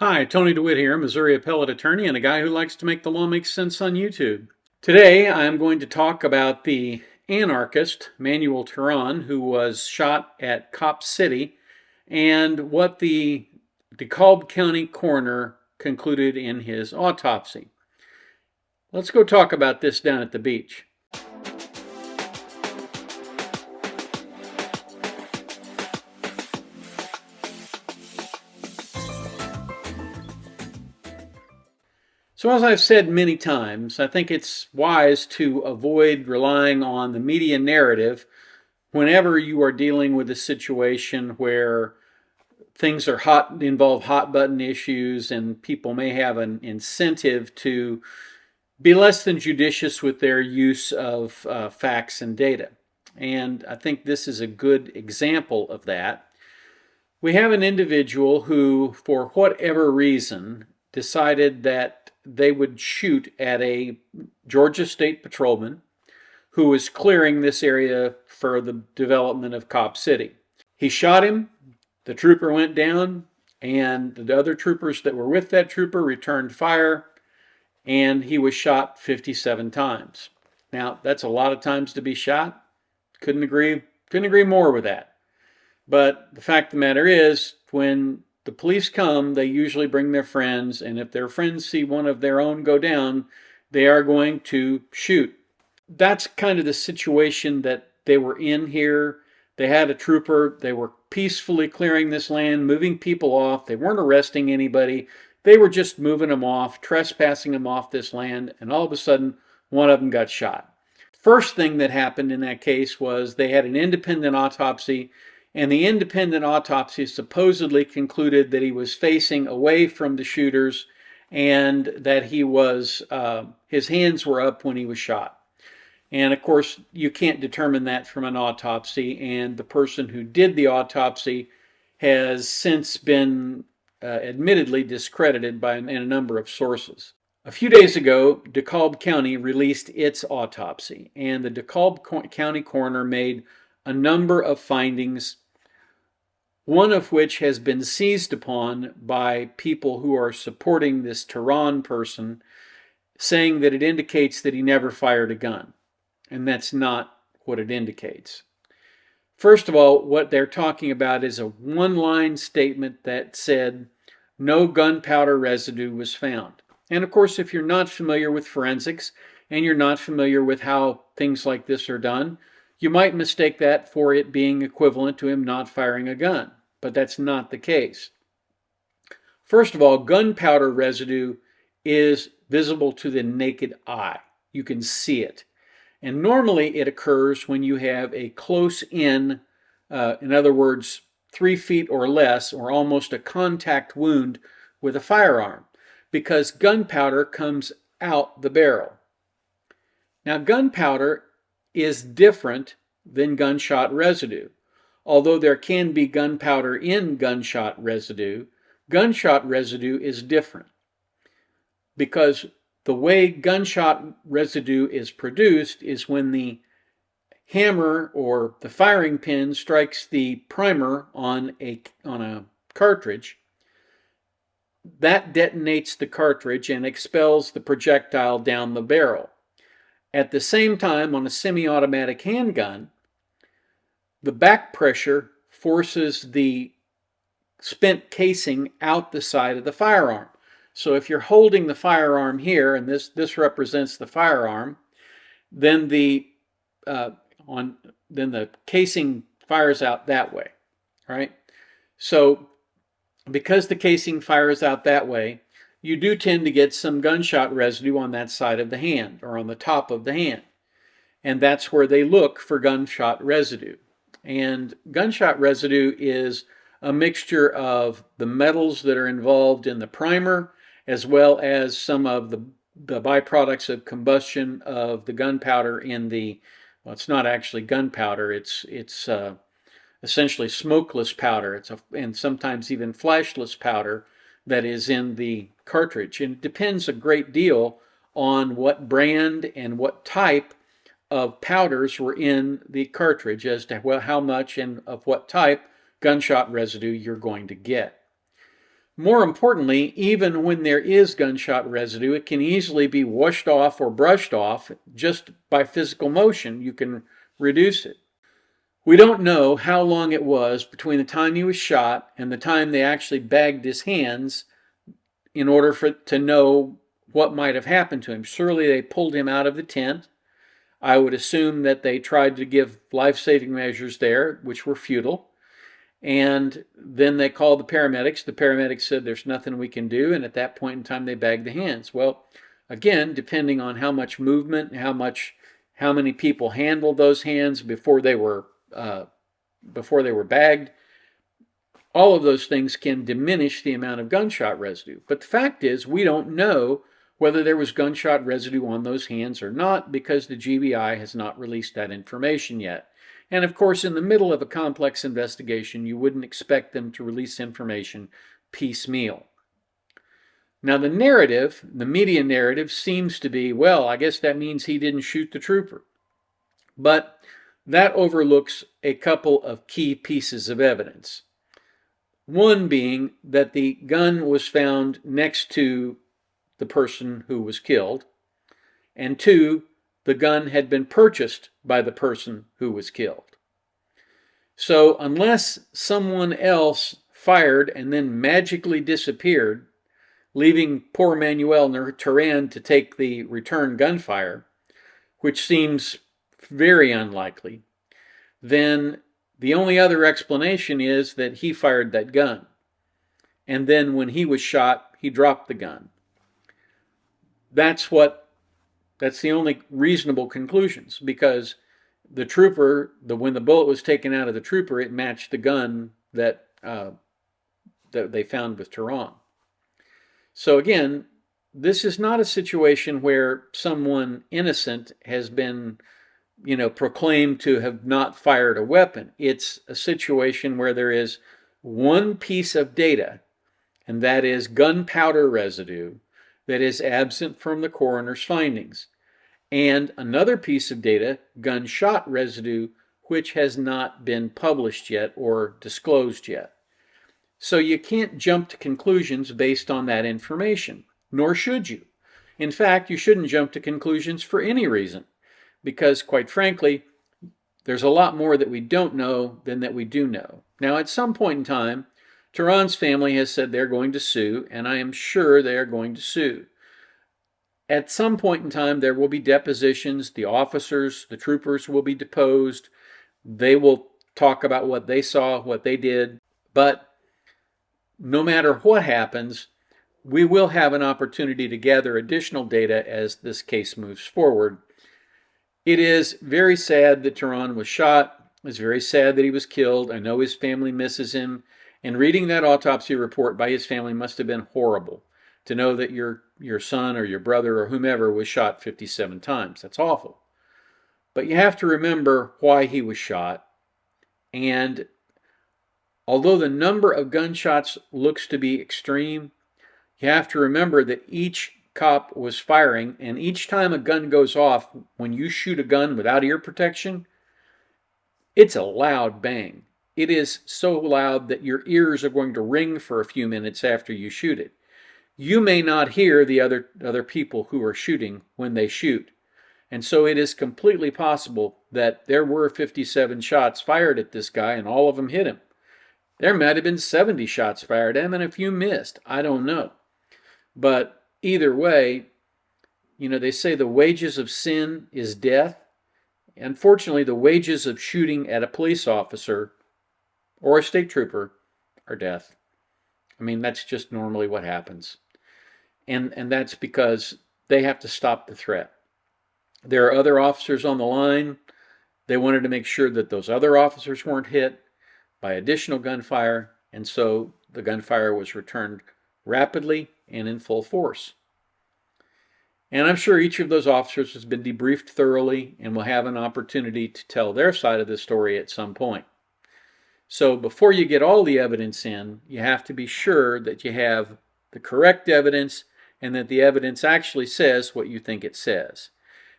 Hi, Tony DeWitt here, Missouri appellate attorney and a guy who likes to make the law make sense on YouTube. Today I'm going to talk about the anarchist Manuel Teran, who was shot at Cop City, and what the DeKalb County coroner concluded in his autopsy. Let's go talk about this down at the beach. So as I've said many times, I think it's wise to avoid relying on the media narrative whenever you are dealing with a situation where things are involve hot button issues and people may have an incentive to be less than judicious with their use of facts and data. And I think this is a good example of that. We have an individual who, for whatever reason, decided that they would shoot at a Georgia State patrolman who was clearing this area for the development of Cop City. He shot him, the trooper went down, and the other troopers that were with that trooper returned fire, and he was shot 57 times. Now, that's a lot of times to be shot. Couldn't agree more with that. But the fact of the matter is, when the police come, they usually bring their friends, and if their friends see one of their own go down, they are going to shoot. That's kind of the situation that they were in here. They had a trooper. They were peacefully clearing this land, moving people off. They weren't arresting anybody. They were just moving them off, trespassing them off this land, and all of a sudden, one of them got shot. First thing that happened in that case was they had an independent autopsy, and the independent autopsy supposedly concluded that he was facing away from the shooters and that he was his hands were up when he was shot. And of course, you can't determine that from an autopsy, and the person who did the autopsy has since been admittedly discredited in a number of sources. A few days ago, DeKalb County released its autopsy, and the DeKalb County coroner made a number of findings, one of which has been seized upon by people who are supporting this Teran person, saying that it indicates that he never fired a gun. And that's not what it indicates. First of all, what they're talking about is a one-line statement that said, no gunpowder residue was found. And of course, if you're not familiar with forensics and you're not familiar with how things like this are done, you might mistake that for it being equivalent to him not firing a gun, but that's not the case. First of all, gunpowder residue is visible to the naked eye. You can see it. And normally it occurs when you have a close-in other words, 3 feet or less, or almost a contact wound with a firearm, because gunpowder comes out the barrel. Now, gunpowder is different than gunshot residue. Although there can be gunpowder in gunshot residue is different, because the way gunshot residue is produced is when the hammer or the firing pin strikes the primer on a cartridge. That detonates the cartridge and expels the projectile down the barrel. At the same time, on a semi-automatic handgun, the back pressure forces the spent casing out the side of the firearm. So if you're holding the firearm here, and this represents the firearm, then the casing fires out that way, right? So because the casing fires out that way, you do tend to get some gunshot residue on that side of the hand or on the top of the hand. And that's where they look for gunshot residue. And gunshot residue is a mixture of the metals that are involved in the primer, as well as some of the byproducts of combustion of the gunpowder in well, it's not actually gunpowder, it's essentially smokeless powder, and sometimes even flashless powder that is in the cartridge. And it depends a great deal on what brand and what type of powders were in the cartridge as to how much and of what type gunshot residue you're going to get. More importantly, even when there is gunshot residue, it can easily be washed off or brushed off just by physical motion. You can reduce it. We don't know how long it was between the time he was shot and the time they actually bagged his hands in order to know what might have happened to him. Surely they pulled him out of the tent. I would assume that they tried to give life-saving measures there, which were futile. And then they called the paramedics. The paramedics said there's nothing we can do. And at that point in time, they bagged the hands. Well, again, depending on how much movement, how many people handled those hands before they were bagged, all of those things can diminish the amount of gunshot residue. But the fact is, we don't know whether there was gunshot residue on those hands or not, because the GBI has not released that information yet. And of course, in the middle of a complex investigation, you wouldn't expect them to release information piecemeal. Now, the media narrative seems to be, well, I guess that means he didn't shoot the trooper. But that overlooks a couple of key pieces of evidence. One being that the gun was found next to the person who was killed, and two, the gun had been purchased by the person who was killed. So unless someone else fired and then magically disappeared, leaving poor Manuel Teran to take the return gunfire, which seems very unlikely, then the only other explanation is that he fired that gun. And then when he was shot, he dropped the gun. That's the only reasonable conclusions, because the trooper, when the bullet was taken out of the trooper, it matched the gun that they found with Teran. So again, this is not a situation where someone innocent has been, proclaimed to have not fired a weapon. It's a situation where there is one piece of data, and that is gunpowder residue, that is absent from the coroner's findings. And another piece of data, gunshot residue, which has not been published yet or disclosed yet. So you can't jump to conclusions based on that information, nor should you. In fact, you shouldn't jump to conclusions for any reason, because quite frankly, there's a lot more that we don't know than that we do know. Now, at some point in time, Teran's family has said they're going to sue, and I am sure they are going to sue. At some point in time, there will be depositions. The officers, the troopers will be deposed. They will talk about what they saw, what they did. But no matter what happens, we will have an opportunity to gather additional data as this case moves forward. It is very sad that Teran was shot. It's very sad that he was killed. I know his family misses him. And reading that autopsy report by his family must have been horrible, to know that your son or your brother or whomever was shot 57 times. That's awful. But you have to remember why he was shot. And although the number of gunshots looks to be extreme, you have to remember that each cop was firing, and each time a gun goes off, when you shoot a gun without ear protection, it's a loud bang. It is so loud that your ears are going to ring for a few minutes after you shoot it. You may not hear the other people who are shooting when they shoot. And so it is completely possible that there were 57 shots fired at this guy and all of them hit him. There might have been 70 shots fired at him and a few missed. I don't know. But either way, they say the wages of sin is death. Unfortunately, the wages of shooting at a police officer or a state trooper are death. I mean, that's just normally what happens. And that's because they have to stop the threat. There are other officers on the line. They wanted to make sure that those other officers weren't hit by additional gunfire, and so the gunfire was returned rapidly and in full force. And I'm sure each of those officers has been debriefed thoroughly and will have an opportunity to tell their side of the story at some point. So before you get all the evidence in, you have to be sure that you have the correct evidence and that the evidence actually says what you think it says.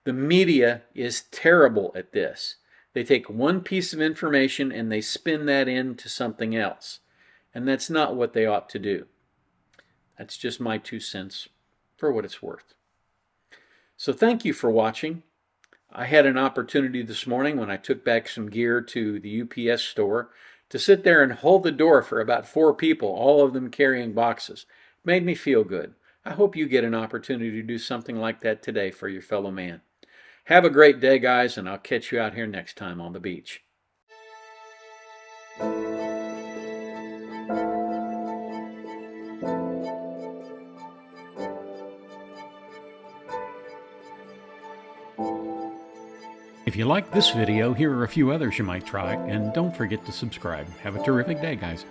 The media is terrible at this. They take one piece of information and they spin that into something else. And that's not what they ought to do. That's just my 2 cents for what it's worth. So thank you for watching. I had an opportunity this morning when I took back some gear to the UPS store to sit there and hold the door for about 4 people, all of them carrying boxes. Made me feel good. I hope you get an opportunity to do something like that today for your fellow man. Have a great day, guys, and I'll catch you out here next time on the beach. If you like this video, here are a few others you might try, and don't forget to subscribe. Have a terrific day, guys.